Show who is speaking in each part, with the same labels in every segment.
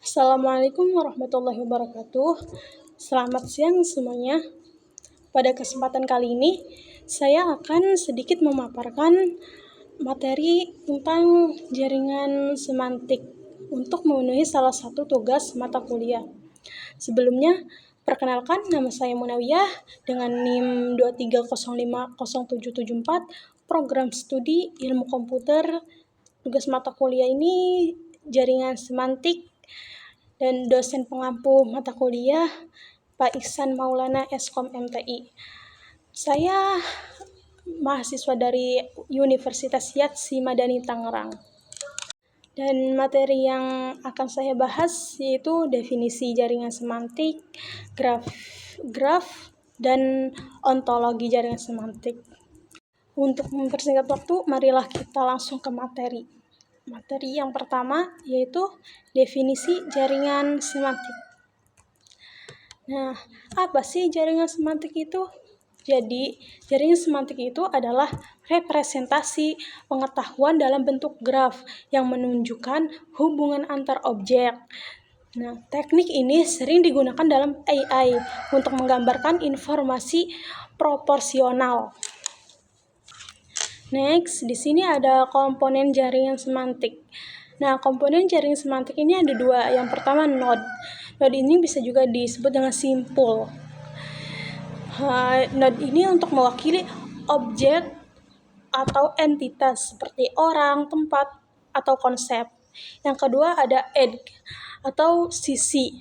Speaker 1: Assalamualaikum warahmatullahi wabarakatuh. Selamat siang semuanya. Pada kesempatan kali ini, saya akan sedikit memaparkan materi tentang jaringan semantik untuk memenuhi salah satu tugas mata kuliah. Sebelumnya, perkenalkan, nama saya Munawiyah dengan NIM 23050774, program studi ilmu komputer. Tugas mata kuliah ini jaringan semantik, dan dosen pengampu mata kuliah Pak Ihsan Maulana Eskom MTI. Saya mahasiswa dari Universitas Yatsi Madani Tangerang. Dan materi yang akan saya bahas yaitu definisi jaringan semantik, graf, dan ontologi jaringan semantik. Untuk mempersingkat waktu, marilah kita langsung ke materi. Materi yang pertama yaitu definisi jaringan semantik. Nah, apa sih jaringan semantik itu? Jadi, jaringan semantik itu adalah representasi pengetahuan dalam bentuk graf yang menunjukkan hubungan antar objek. Nah, teknik ini sering digunakan dalam AI untuk menggambarkan informasi proporsional. Next, di sini ada komponen jaringan semantik. Nah, komponen jaringan semantik ini ada dua. Yang pertama node. Node ini bisa juga disebut dengan simpul. Node ini untuk mewakili objek atau entitas seperti orang, tempat, atau konsep. Yang kedua ada edge atau sisi.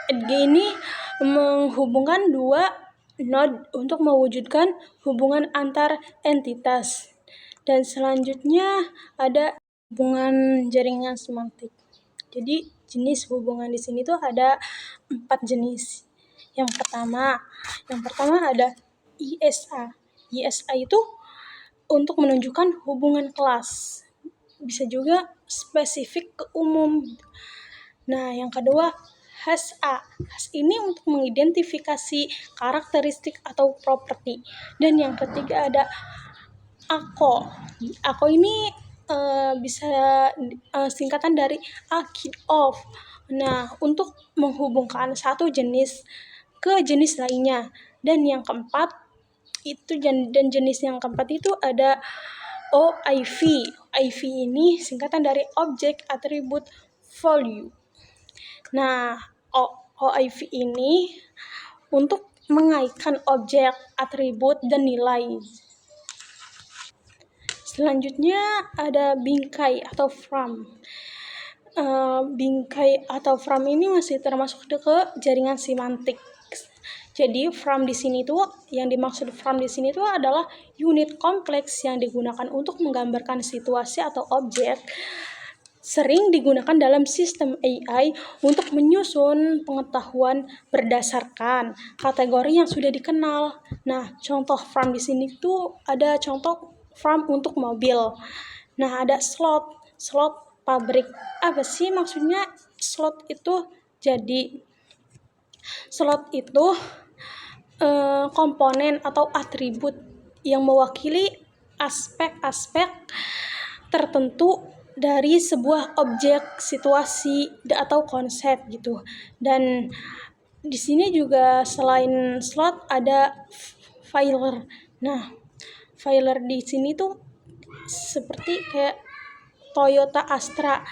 Speaker 1: Edge ini menghubungkan dua node untuk mewujudkan hubungan antar entitas. Dan selanjutnya ada hubungan jaringan semantik. Jadi jenis hubungan di sini tuh ada 4 jenis. Yang pertama ada ISA. ISA itu untuk menunjukkan hubungan kelas. Bisa juga spesifik ke umum. Nah, yang kedua HSA. HAS ini untuk mengidentifikasi karakteristik atau properti. Dan yang ketiga ada AKO. AKO ini bisa singkatan dari akid of. Nah, untuk menghubungkan satu jenis ke jenis lainnya. Dan yang keempat jenis yang keempat itu ada OIV. OIV ini singkatan dari object attribute value. Nah, OIV ini untuk mengaitkan objek, atribut, dan nilai. Selanjutnya ada bingkai atau from. Bingkai atau from ini masih termasuk ke jaringan semantik. Jadi from di sini tuh yang dimaksud from di sini tuh adalah unit kompleks yang digunakan untuk menggambarkan situasi atau objek. Sering digunakan dalam sistem AI untuk menyusun pengetahuan berdasarkan kategori yang sudah dikenal. Nah, contoh from di sini tuh ada contoh from untuk mobil. Nah, ada slot pabrik. Apa sih maksudnya slot itu? Jadi slot itu komponen atau atribut yang mewakili aspek-aspek tertentu dari sebuah objek, situasi, atau konsep gitu. Dan di sini juga selain slot ada filer. Nah, filer di sini tuh seperti kayak Toyota Astra,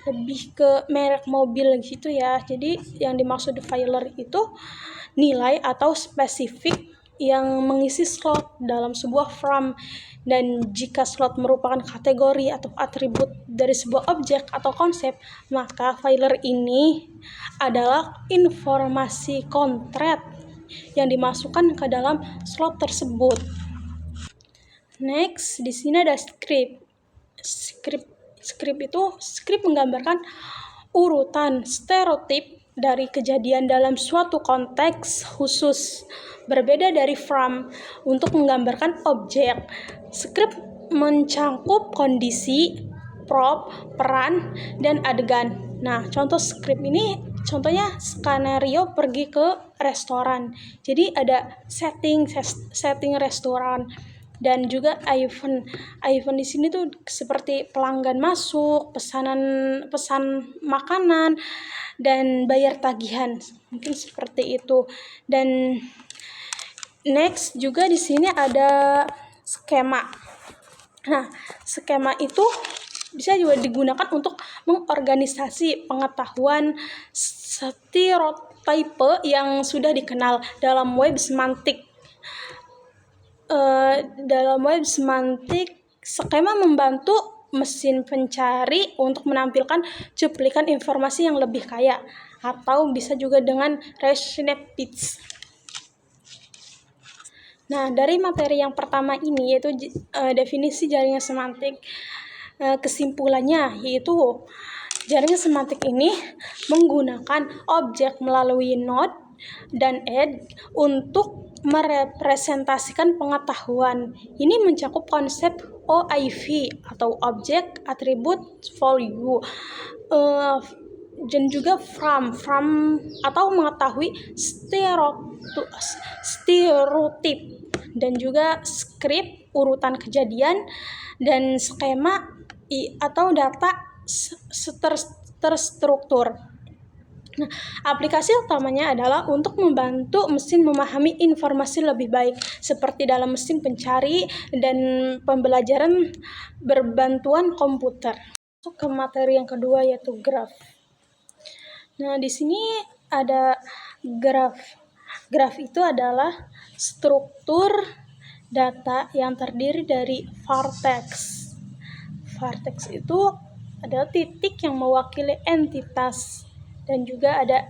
Speaker 1: lebih ke merek mobil gitu ya. Jadi yang dimaksud filer itu nilai atau spesifik yang mengisi slot dalam sebuah from. Dan jika slot merupakan kategori atau atribut dari sebuah objek atau konsep, maka filer ini adalah informasi konkret yang dimasukkan ke dalam slot tersebut. Next, di sini ada script. Script menggambarkan urutan stereotip dari kejadian dalam suatu konteks khusus, berbeda dari from untuk menggambarkan objek. Script mencangkup kondisi, prop, peran, dan adegan. Nah, contoh script ini contohnya skenario pergi ke restoran. Jadi ada setting restoran. dan juga event. Event di sini tuh seperti pelanggan masuk, pesan makanan, dan bayar tagihan. Mungkin seperti itu. Dan next juga di sini ada skema. Nah, skema itu bisa juga digunakan untuk mengorganisasi pengetahuan stereotype yang sudah dikenal dalam web semantik. Dalam web semantik, skema membantu mesin pencari untuk menampilkan cuplikan informasi yang lebih kaya, atau bisa juga dengan snippets. Nah, dari materi yang pertama ini yaitu definisi jaringan semantik. Kesimpulannya yaitu jaringan semantik ini menggunakan objek melalui node dan edge untuk merepresentasikan pengetahuan. Ini mencakup konsep OIV atau Object Attribute Value, dan juga from atau mengetahui stereotip, dan juga script urutan kejadian, dan skema atau data terstruktur. Nah, aplikasi utamanya adalah untuk membantu mesin memahami informasi lebih baik, seperti dalam mesin pencari dan pembelajaran berbantuan komputer. Masuk ke materi yang kedua yaitu graf. Nah, di sini ada graf. Graf itu adalah struktur data yang terdiri dari vertex. Vertex itu adalah titik yang mewakili entitas, dan juga ada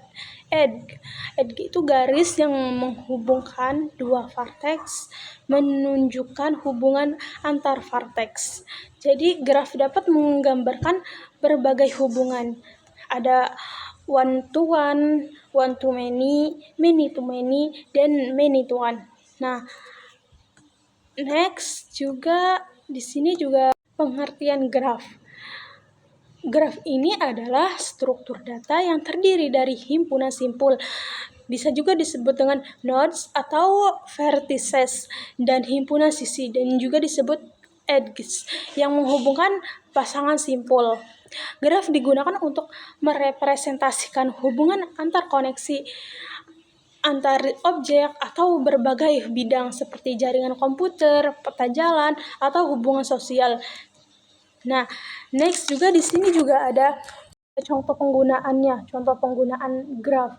Speaker 1: edge. Edge itu garis yang menghubungkan dua vertex, menunjukkan hubungan antar vertex. Jadi graf dapat menggambarkan berbagai hubungan. Ada one to one to many to many, dan many to one. Nah, next juga di sini juga pengertian graf. Graf ini adalah struktur data yang terdiri dari himpunan simpul. Bisa juga disebut dengan nodes atau vertices, dan himpunan sisi, dan juga disebut edges yang menghubungkan pasangan simpul. Graf digunakan untuk merepresentasikan hubungan antar koneksi antar objek atau berbagai bidang seperti jaringan komputer, peta jalan, atau hubungan sosial. Nah, next juga di sini juga ada contoh penggunaannya, contoh penggunaan graf.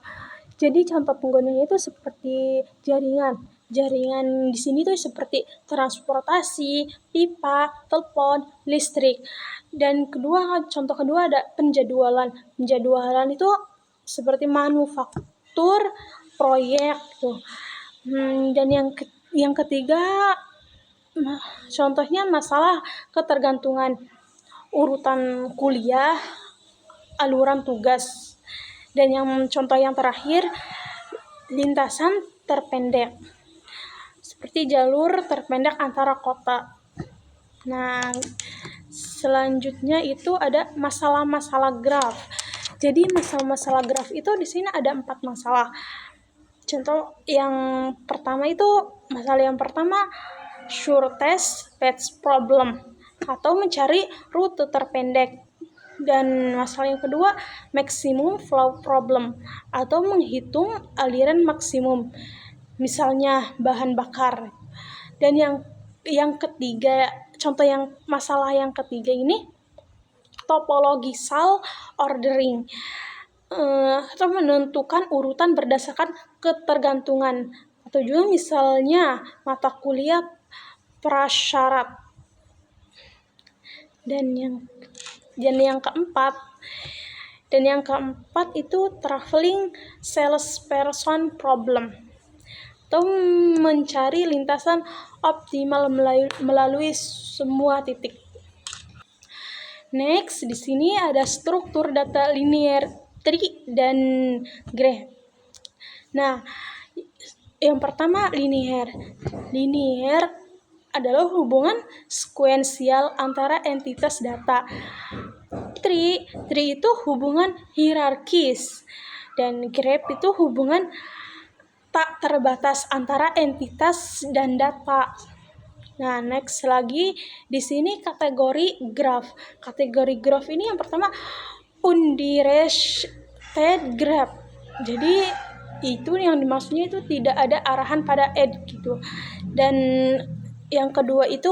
Speaker 1: Jadi contoh penggunaannya itu seperti jaringan. Jaringan di sini tuh seperti transportasi, pipa, telepon, listrik. Dan contoh kedua ada penjadwalan. Penjadwalan itu seperti manufaktur, proyek tuh. Dan yang ketiga contohnya masalah ketergantungan urutan kuliah, aluran tugas. Dan contoh yang terakhir, lintasan terpendek, seperti jalur terpendek antara kota. Nah, selanjutnya itu ada masalah-masalah graf. Jadi masalah-masalah graf itu di sini ada 4 masalah. Contoh yang pertama itu, masalah yang pertama shortest path problem, atau mencari rute terpendek. Dan masalah yang kedua maximum flow problem, atau menghitung aliran maksimum, misalnya bahan bakar. Dan yang ketiga, masalah yang ketiga ini topological ordering, atau menentukan urutan berdasarkan ketergantungan, atau juga misalnya mata kuliah prasyarat. Dan yang keempat itu traveling salesperson problem, atau mencari lintasan optimal melalui semua titik. Next, di sini ada struktur data linear, tree, dan graph. Nah, yang pertama linear. Linear adalah hubungan sekuensial antara entitas data. Tree itu hubungan hierarkis, dan graph itu hubungan tak terbatas antara entitas dan data. Nah, next lagi di sini kategori graph. Kategori graph ini yang pertama undirected graph. Jadi itu yang dimaksudnya itu tidak ada arahan pada edge gitu. Dan yang kedua itu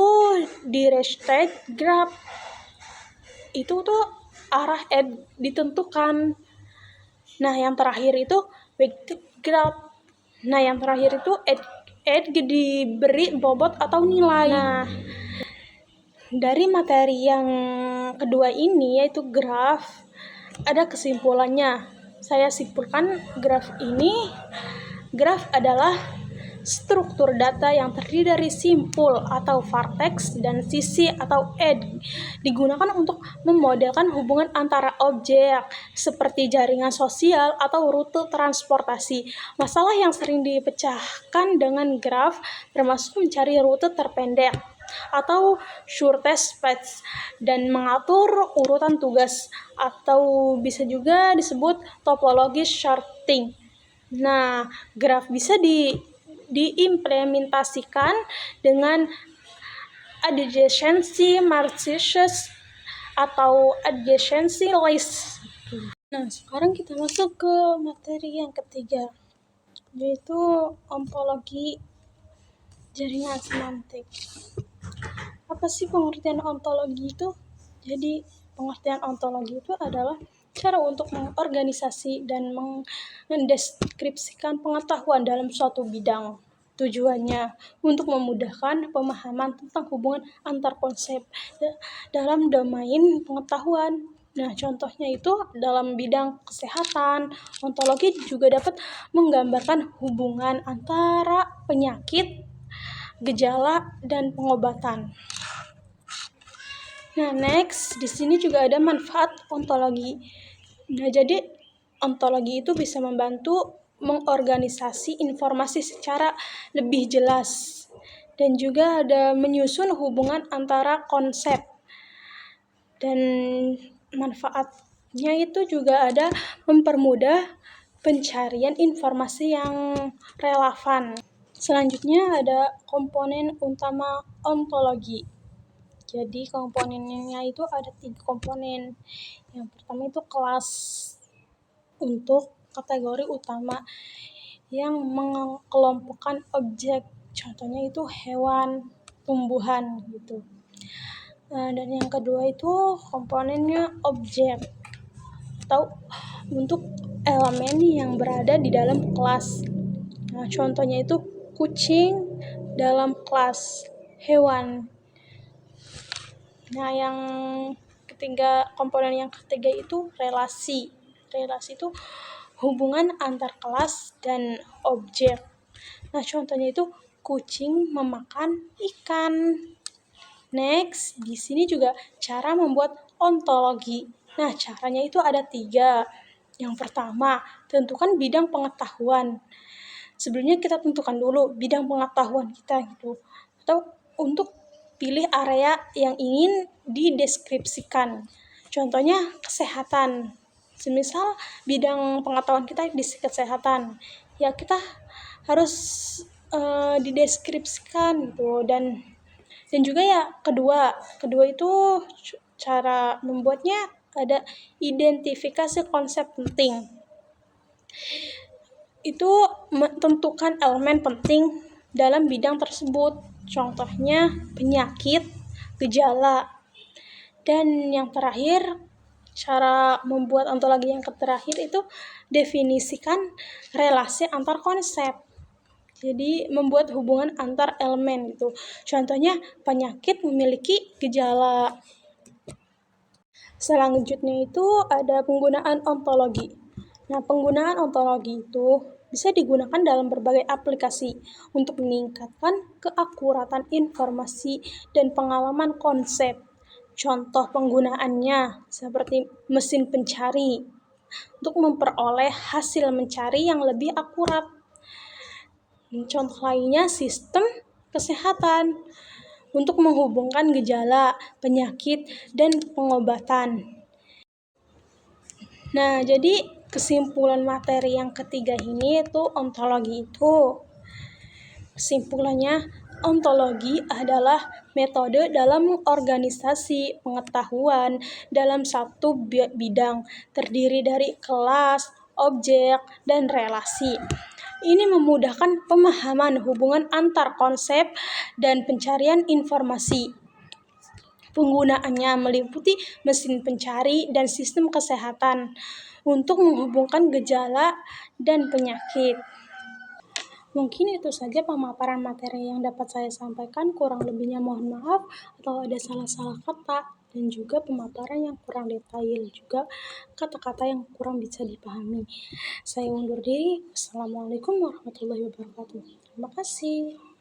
Speaker 1: directed graph. Itu tuh arah edge ditentukan. Nah, yang terakhir itu weighted graph. Nah, yang terakhir itu edge diberi bobot atau nilai. Nah, dari materi yang kedua ini yaitu graf, ada kesimpulannya. Saya simpulkan graf adalah struktur data yang terdiri dari simpul atau vertex dan sisi atau edge, digunakan untuk memodelkan hubungan antara objek seperti jaringan sosial atau rute transportasi. Masalah yang sering dipecahkan dengan graf termasuk mencari rute terpendek atau shortest path dan mengatur urutan tugas, atau bisa juga disebut topologi sorting. Nah, graf bisa diimplementasikan dengan adjacency matrices atau adjacency list. Nah, sekarang kita masuk ke materi yang ketiga, yaitu ontologi jaringan semantik. Apa sih pengertian ontologi itu? Jadi, pengertian ontologi itu adalah cara untuk mengorganisasi dan mendeskripsikan pengetahuan dalam suatu bidang. Tujuannya untuk memudahkan pemahaman tentang hubungan antar konsep dalam domain pengetahuan. Nah, contohnya itu dalam bidang kesehatan, ontologi juga dapat menggambarkan hubungan antara penyakit, gejala, dan pengobatan. Nah, next, di sini juga ada manfaat ontologi. Nah, jadi ontologi itu bisa membantu mengorganisasi informasi secara lebih jelas dan juga ada menyusun hubungan antara konsep. Dan manfaatnya itu juga ada mempermudah pencarian informasi yang relevan. Selanjutnya ada komponen utama ontologi. Jadi komponennya itu ada 3 komponen. Yang pertama itu kelas untuk kategori utama yang mengelompokkan objek. Contohnya itu hewan, tumbuhan gitu. Dan yang kedua itu komponennya objek atau untuk elemen yang berada di dalam kelas. Nah, contohnya itu kucing dalam kelas hewan. Nah, yang ketiga, komponen yang ketiga itu relasi. Relasi itu hubungan antar kelas dan objek. Nah, contohnya itu kucing memakan ikan. Next, di sini juga cara membuat ontologi. Nah, caranya itu ada 3. Yang pertama, tentukan bidang pengetahuan. Sebelumnya kita tentukan dulu bidang pengetahuan kita gitu. Atau untuk pilih area yang ingin dideskripsikan. Contohnya kesehatan. Semisal bidang pengetahuan kita di kesehatan, ya kita harus dideskripsikan gitu. Dan juga ya kedua itu cara membuatnya ada identifikasi konsep penting. Itu menentukan elemen penting dalam bidang tersebut. Contohnya penyakit, gejala. Dan yang terakhir, cara membuat ontologi yang terakhir itu definisikan relasi antar konsep. Jadi membuat hubungan antar elemen gitu. Contohnya penyakit memiliki gejala. Selanjutnya itu ada penggunaan ontologi. Nah, penggunaan ontologi itu bisa digunakan dalam berbagai aplikasi untuk meningkatkan keakuratan informasi dan pengalaman konsep. Contoh penggunaannya seperti mesin pencari untuk memperoleh hasil mencari yang lebih akurat. Contoh lainnya sistem kesehatan untuk menghubungkan gejala, penyakit, dan pengobatan. Nah, jadi kesimpulan materi yang ketiga ini itu ontologi itu kesimpulannya Ontologi adalah metode dalam organisasi pengetahuan dalam satu bidang, terdiri dari kelas, objek, dan relasi. Ini memudahkan pemahaman hubungan antar konsep dan pencarian informasi. Penggunaannya meliputi mesin pencari dan sistem kesehatan untuk menghubungkan gejala dan penyakit. Mungkin itu saja pemaparan materi yang dapat saya sampaikan, kurang lebihnya mohon maaf atau ada salah-salah kata dan juga pemaparan yang kurang detail, juga kata-kata yang kurang bisa dipahami. Saya undur diri. Wassalamualaikum warahmatullahi wabarakatuh. Terima kasih.